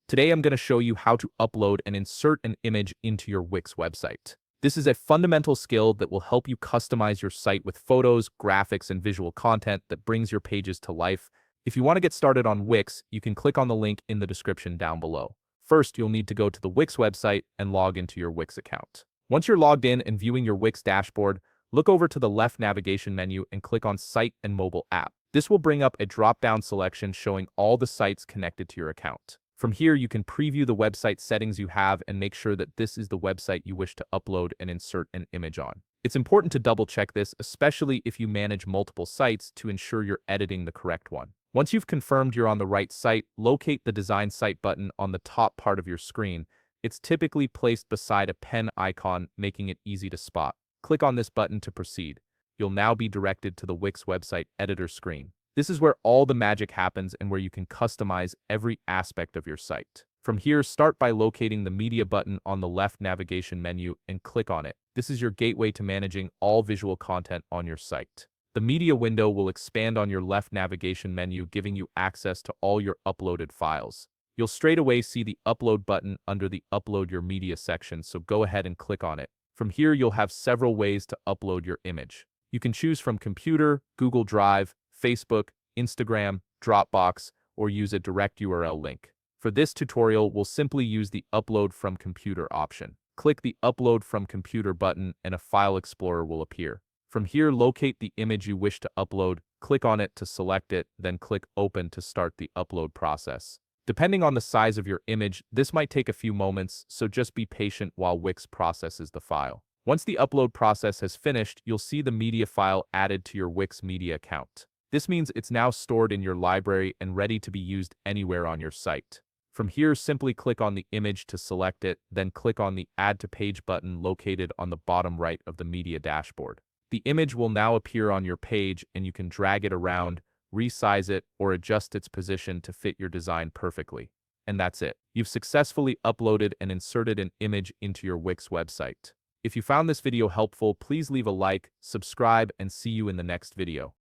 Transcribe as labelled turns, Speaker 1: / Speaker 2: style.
Speaker 1: Today I'm going to show you how to upload and insert an image into your Wix website. This is a fundamental skill that will help you customize your site with photos, graphics, and visual content that brings your pages to life. If you want to get started on Wix, you can click on the link in the description down below. First, you'll need to go to the Wix website and log into your Wix account. Once you're logged in and viewing your Wix dashboard, look over to the left navigation menu and click on Site and Mobile App. This will bring up a drop-down selection showing all the sites connected to your account. From here, you can preview the website settings you have and make sure that this is the website you wish to upload and insert an image on. It's important to double-check this, especially if you manage multiple sites, to ensure you're editing the correct one. Once you've confirmed you're on the right site, locate the Design Site button on the top part of your screen. It's typically placed beside a pen icon, making it easy to spot. Click on this button to proceed. You'll now be directed to the Wix website editor screen. This is where all the magic happens and where you can customize every aspect of your site. From here, start by locating the media button on the left navigation menu and click on it. This is your gateway to managing all visual content on your site. The media window will expand on your left navigation menu, giving you access to all your uploaded files. You'll straight away see the upload button under the Upload Your Media section, so go ahead and click on it. From here, you'll have several ways to upload your image. You can choose from computer, Google Drive, Facebook, Instagram, Dropbox, or use a direct URL link. For this tutorial, we'll simply use the Upload from Computer option. Click the Upload from Computer button and a file explorer will appear. From here, locate the image you wish to upload, click on it to select it, then click Open to start the upload process. Depending on the size of your image, this might take a few moments, so just be patient while Wix processes the file. Once the upload process has finished, you'll see the media file added to your Wix media account. This means it's now stored in your library and ready to be used anywhere on your site. From here, simply click on the image to select it, then click on the Add to Page button located on the bottom right of the media dashboard. The image will now appear on your page and you can drag it around, resize it, or adjust its position to fit your design perfectly. And that's it. You've successfully uploaded and inserted an image into your Wix website. If you found this video helpful, please leave a like, subscribe, and see you in the next video.